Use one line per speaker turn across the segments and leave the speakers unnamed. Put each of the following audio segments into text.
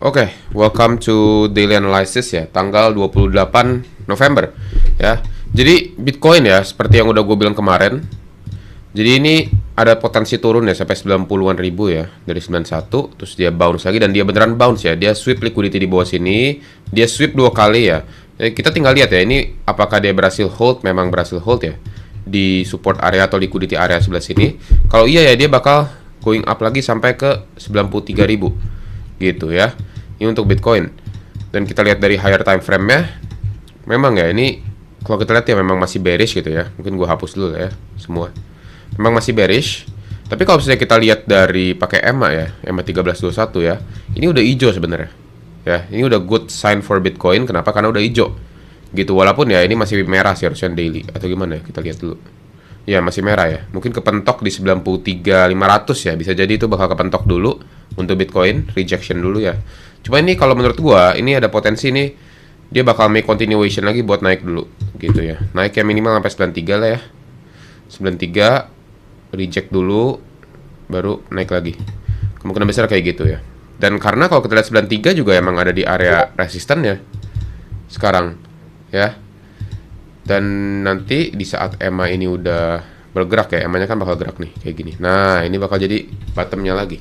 Oke, welcome to Daily Analysis ya, tanggal 28 November ya. Jadi Bitcoin ya, seperti yang udah gue bilang kemarin. Jadi ini ada potensi turun ya sampai 90-an ribu ya, dari 91, terus dia bounce lagi dan dia beneran bounce ya. Dia sweep liquidity di bawah sini, dia sweep 2 kali ya. Jadi kita tinggal lihat ya, ini apakah dia berhasil hold, memang berhasil hold ya di support area atau liquidity area sebelah sini. Kalau iya ya, dia bakal going up lagi sampai ke 93 ribu gitu ya. Ini untuk Bitcoin. Dan kita lihat dari higher time frame-nya, memang ya ini kalau kita lihat ya memang masih bearish gitu ya. Mungkin gue hapus dulu ya semua. Memang masih bearish. Tapi kalau misalnya kita lihat dari pakai EMA ya, EMA 1321 ya, ini udah hijau sebenarnya. Ya, ini udah good sign for Bitcoin. Kenapa? Karena udah hijau. Gitu, walaupun ya ini masih merah sih harusnya daily atau gimana ya, kita lihat dulu. Ya, masih merah ya. Mungkin kepentok di 93.500 ya. Bisa jadi itu bakal kepentok dulu untuk Bitcoin, rejection dulu ya. Cuma ini kalau menurut gua, ini ada potensi nih dia bakal make continuation lagi buat naik dulu gitu ya. Naik ya minimal sampai 93 lah ya. 93 reject dulu baru naik lagi. Kemungkinan besar kayak gitu ya. Dan karena kalau kita lihat 93 juga emang ada di area resisten ya sekarang ya. Dan nanti di saat EMA ini udah bergerak ya, EMA-nya kan bakal gerak nih kayak gini. Nah, ini bakal jadi bottom-nya lagi.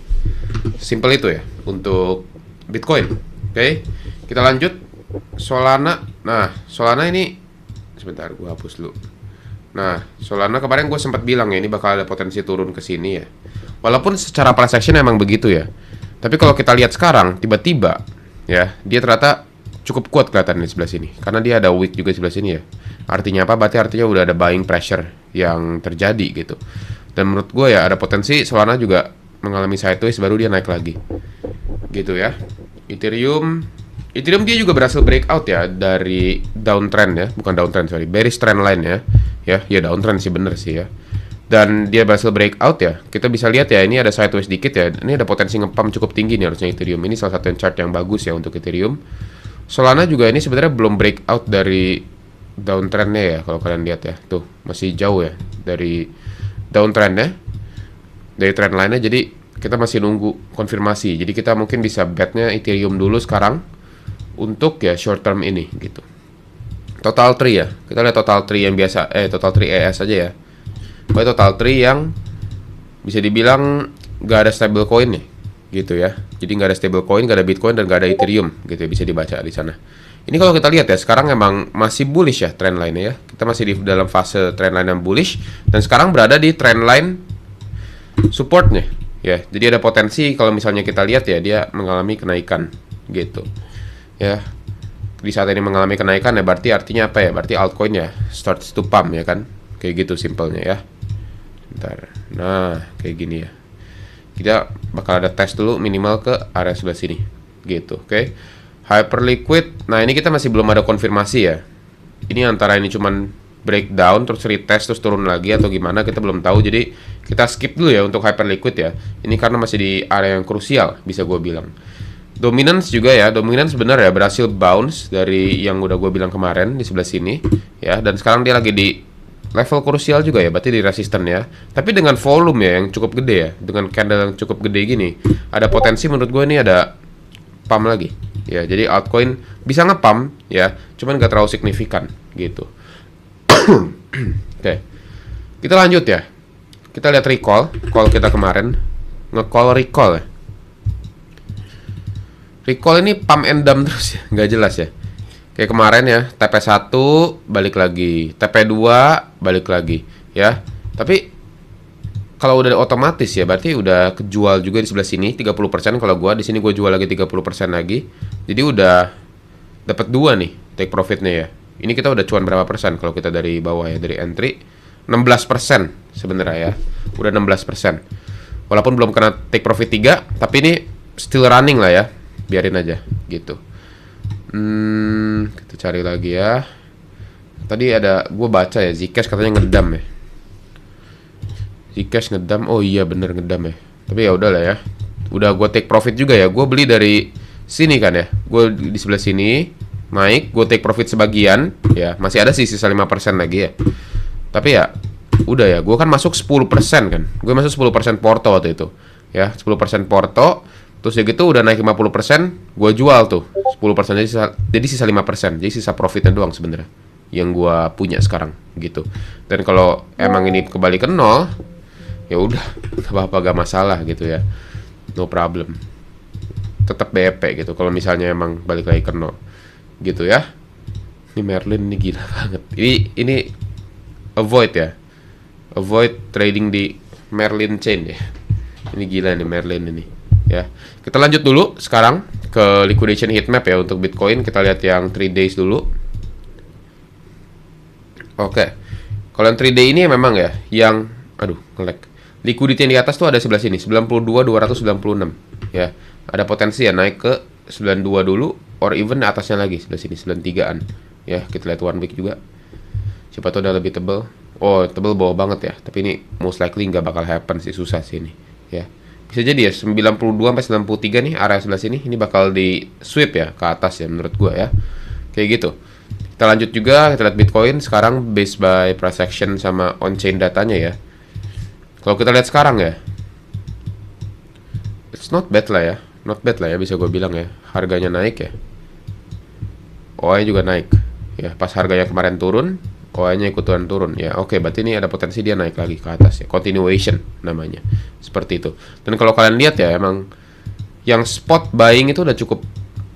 Simple itu ya untuk Bitcoin. Oke, kita lanjut Solana. Nah, Solana ini sebentar gue hapus dulu. Nah, Solana kemarin gue sempat bilang ya ini bakal ada potensi turun ke sini ya. Walaupun secara price action emang begitu ya. Tapi kalau kita lihat sekarang tiba-tiba ya, dia ternyata cukup kuat kelihatan di sebelah sini. Karena dia ada wick juga di sebelah sini ya. Artinya apa? Berarti artinya udah ada buying pressure yang terjadi gitu. Dan menurut gue ya ada potensi Solana juga mengalami sideways baru dia naik lagi. Gitu ya. Ethereum dia juga berhasil breakout ya dari downtrend ya, bukan downtrend sorry, bearish trend line ya. Ya downtrend sih bener sih ya. Dan dia berhasil breakout ya. Kita bisa lihat ya ini ada sideways dikit ya. Ini ada potensi ngepump cukup tinggi nih harusnya Ethereum. Ini salah satu chart yang bagus ya untuk Ethereum. Solana juga ini sebenarnya belum breakout dari downtrendnya ya kalau kalian lihat ya. Tuh, masih jauh ya dari downtrendnya. Dari trend line-nya, jadi kita masih nunggu konfirmasi. Jadi kita mungkin bisa bet-nya Ethereum dulu sekarang untuk ya short term ini gitu. Total tree ya. Kita lihat total tree yang biasa total tree ES aja ya. Pokoknya total tree yang bisa dibilang gak ada stable coin nih gitu ya. Jadi gak ada stable coin, gak ada Bitcoin dan gak ada Ethereum gitu ya, bisa dibaca di sana. Ini kalau kita lihat ya sekarang emang masih bullish ya trend line-nya ya. Kita masih di dalam fase trend line yang bullish dan sekarang berada di trend line supportnya ya. Jadi ada potensi kalau misalnya kita lihat ya dia mengalami kenaikan gitu ya. Di saat ini mengalami kenaikan ya berarti artinya apa ya? Berarti altcoin ya starts to pump ya kan. Kayak gitu simpelnya ya. Bentar. Nah, kayak gini ya. Kita bakal ada tes dulu minimal ke area sebelah sini gitu, oke. Hyperliquid. Nah, ini kita masih belum ada konfirmasi ya. Ini antara ini cuman breakdown terus retest terus turun lagi atau gimana kita belum tahu. Jadi kita skip dulu ya untuk hyperliquid ya. Ini karena masih di area yang krusial bisa gue bilang. Dominance juga ya. Dominance sebenarnya ya berhasil bounce dari yang udah gue bilang kemarin di sebelah sini ya. Dan sekarang dia lagi di level krusial juga ya. Berarti di resisten ya. Tapi dengan volume ya yang cukup gede ya. Dengan candle yang cukup gede gini, ada potensi menurut gue ini ada pump lagi ya. Jadi altcoin bisa nge-pump ya. Cuman gak terlalu signifikan gitu. Oke. Kita lanjut ya. Kita lihat call kita kemarin. Recall ya. Recall ini pump and dump terus ya. Nggak jelas ya. Kayak kemarin ya. TP1 balik lagi. TP2 balik lagi. Ya. Tapi kalau udah otomatis ya. Berarti udah kejual juga di sebelah sini. 30% kalau gua. Di sini gua jual lagi 30% lagi. Jadi udah dapat 2 nih. Take profitnya ya. Ini kita udah cuan berapa persen kalau kita dari bawah ya, dari entry 16% sebenarnya ya. Udah 16%. Walaupun belum kena take profit 3, tapi ini still running lah ya. Biarin aja gitu. Kita cari lagi ya. Tadi ada gue baca ya Zcash katanya ngedam ya. Zcash ngedam. Oh iya bener ngedam ya. Tapi ya udahlah ya. Udah gue take profit juga ya. Gue beli dari sini kan ya. Gue di sebelah sini naik, gue take profit sebagian ya, masih ada sih sisa 5% lagi ya. Tapi ya udah ya, gue kan masuk 10% kan. Gue masuk 10% Porto waktu itu ya, 10% Porto. Terus ya gitu udah naik 50%, gue jual tuh 10%, jadi sisa 5%. Jadi sisa profitnya doang sebenarnya yang gue punya sekarang gitu. Dan kalau emang ini kembali ke nol, ya udah, gak apa-apa, gak masalah gitu ya. No problem. Tetap BP gitu kalau misalnya emang balik lagi ke nol. Gitu ya. Ini Merlin ini gila banget. Ini avoid ya. Avoid trading di Merlin chain ya. Ini gila nih Merlin ini. Ya. Kita lanjut dulu sekarang ke liquidation heatmap ya untuk Bitcoin. Kita lihat yang 3 days dulu. Oke. Kalau yang 3 day ini memang ya yang nge-lag. Liquidity yang di atas tuh ada sebelah sini, 92.296 ya. Ada potensi ya naik ke 92 dulu or even atasnya lagi sebelah sini 93-an. Ya, kita lihat 1 week juga. Siapa tahu udah lebih tebel. Oh, tebel bawah banget ya. Tapi ini most likely nggak bakal happen sih, susah sih ini. Ya. Bisa jadi ya 92 sampai 93 nih area sebelah sini ini bakal di sweep ya ke atas ya menurut gua ya. Kayak gitu. Kita lanjut juga, kita lihat Bitcoin sekarang based by price action sama on-chain datanya ya. Kalau kita lihat sekarang ya, it's not bad lah ya. Not bad lah ya, bisa gue bilang ya. Harganya naik ya. OI juga naik. Ya, pas harganya kemarin turun, OI-nya ikutan turun. Ya, oke, berarti ini ada potensi dia naik lagi ke atas ya. Continuation namanya. Seperti itu. Dan kalau kalian lihat ya, emang yang spot buying itu udah cukup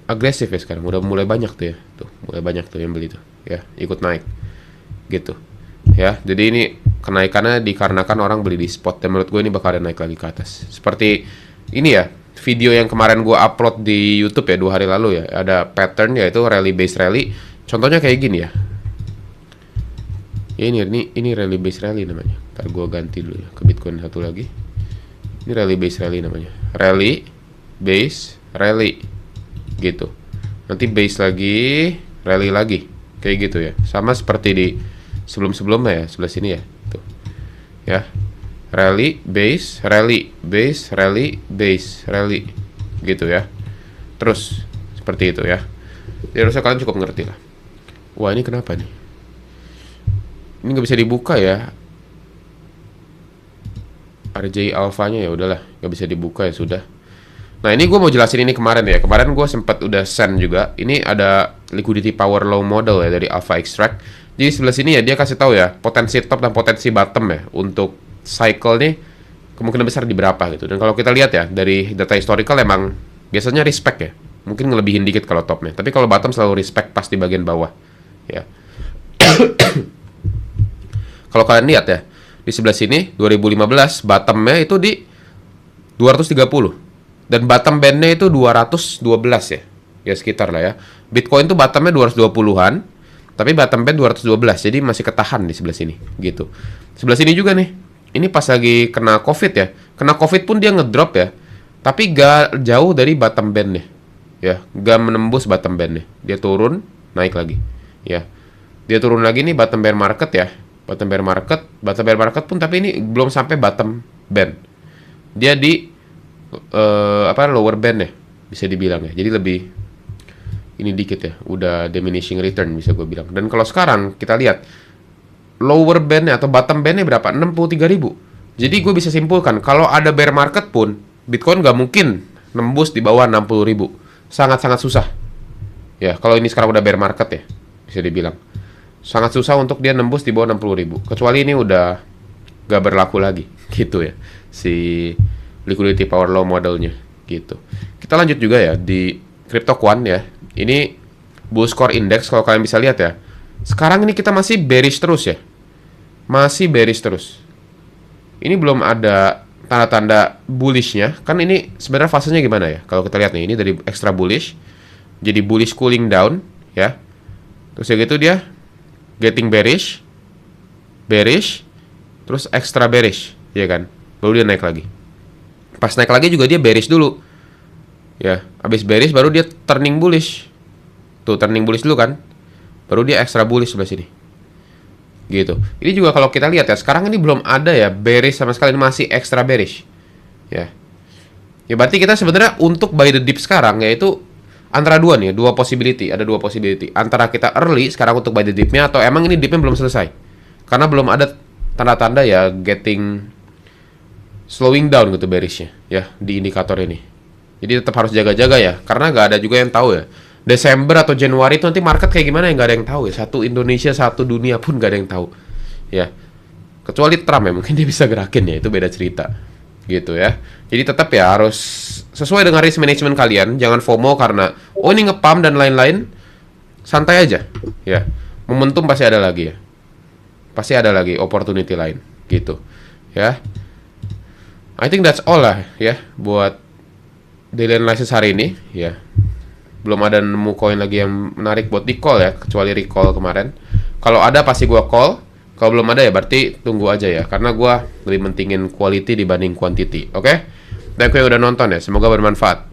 agresif ya sekarang, udah mulai banyak tuh ya, tuh mulai banyak tuh yang beli tuh, ya ikut naik, gitu, ya. Jadi ini kenaikannya dikarenakan orang beli di spot dan menurut gue ini bakal ada naik lagi ke atas. Seperti ini ya, video yang kemarin gue upload di YouTube ya 2 hari lalu ya, ada pattern yaitu rally base rally. Contohnya kayak gini ya. Ya ini rally base rally namanya. Ntar gue ganti dulu ya ke Bitcoin satu lagi. Ini rally base rally namanya. Rally base rally. Gitu. Nanti base lagi, rally lagi. Kayak gitu ya. Sama seperti di sebelum-sebelumnya ya, sebelah sini ya. Tuh. Ya. Rally, base, rally, base, rally, base, rally. Gitu ya. Terus seperti itu ya. Jadi harusnya kalian cukup ngerti lah. Wah, ini kenapa nih? Ini nggak bisa dibuka ya. RJ alpha-nya ya udahlah, nggak bisa dibuka ya sudah. Nah, ini gue mau jelasin ini kemarin ya. Kemarin gue sempat udah send juga. Ini ada liquidity power low model ya dari Alpha Extract. Jadi sebelah sini ya dia kasih tahu ya potensi top dan potensi bottom ya untuk cycle nih kemungkinan besar di berapa gitu. Dan kalau kita lihat ya dari data historical emang biasanya respect ya. Mungkin ngelebihin dikit kalau topnya. Tapi kalau bottom selalu respect pas di bagian bawah. Ya. Kalau kalian lihat ya di sebelah sini 2015 bottomnya itu di 230. Dan bottom bandnya itu 212 ya. Ya sekitar lah ya. Bitcoin tuh bottomnya 220-an. Tapi bottom band 212. Jadi masih ketahan di sebelah sini. Gitu. Sebelah sini juga nih. Ini pas lagi kena COVID ya. Kena COVID pun dia ngedrop ya. Tapi gak jauh dari bottom bandnya. Ya. Gak menembus bottom bandnya. Dia turun, naik lagi. Ya. Dia turun lagi nih bottom bear market ya. Bottom bear market pun tapi ini belum sampai bottom band. Dia di lower band ya bisa dibilang ya. Jadi lebih ini dikit ya, udah diminishing return bisa gue bilang. Dan kalau sekarang kita lihat lower bandnya atau bottom bandnya berapa? 63.000. Jadi gue bisa simpulkan kalau ada bear market pun Bitcoin gak mungkin nembus di bawah 60.000. Sangat-sangat susah. Ya, kalau ini sekarang udah bear market ya bisa dibilang. Sangat susah untuk dia nembus di bawah 60.000. Kecuali ini udah gak berlaku lagi gitu ya. Si liquidity power low modelnya gitu. Kita lanjut juga ya di CryptoQuant ya. Ini bull score index kalau kalian bisa lihat ya. Sekarang ini kita masih bearish terus ya. Masih bearish terus. Ini belum ada tanda-tanda bullishnya. Kan ini sebenarnya fasenya gimana ya? Kalau kita lihat nih, ini dari extra bullish jadi bullish cooling down ya. Terus ya gitu dia getting bearish, terus extra bearish, ya kan? Baru dia naik lagi. Pas naik lagi juga dia bearish dulu. Ya, habis bearish baru dia turning bullish. Tuh, turning bullish dulu kan. Baru dia extra bullish sebelah sini. Gitu. Ini juga kalau kita lihat ya, sekarang ini belum ada ya bearish sama sekali, ini masih extra bearish. Ya. Ya berarti kita sebenarnya untuk buy the dip sekarang yaitu antara dua nih, dua possibility, ada dua possibility. Antara kita early sekarang untuk buy the dip-nya atau emang ini dip-nya belum selesai. Karena belum ada tanda-tanda ya getting slowing down gitu bearishnya ya di indikator ini Jadi tetap harus jaga-jaga ya, karena nggak ada juga yang tahu ya. Desember atau Januari itu nanti market kayak gimana ya, nggak ada yang tahu ya. Satu Indonesia, satu dunia pun nggak ada yang tahu. Ya, kecuali Trump ya, mungkin dia bisa gerakin ya, itu beda cerita. Gitu ya. Jadi tetap ya harus sesuai dengan risk management kalian, jangan FOMO karena oh ini ngepam dan lain-lain. Santai aja, ya. Momentum pasti ada lagi ya. Pasti ada lagi opportunity lain, gitu. Ya. I think that's all lah ya buat daily analysis hari ini ya. Belum ada nemu koin lagi yang menarik buat di call ya, kecuali recall kemarin. Kalau ada pasti gua call. Kalau belum ada ya berarti tunggu aja ya, karena gua lebih mentingin quality dibanding quantity. Oke? Thank you yang udah nonton ya, semoga bermanfaat.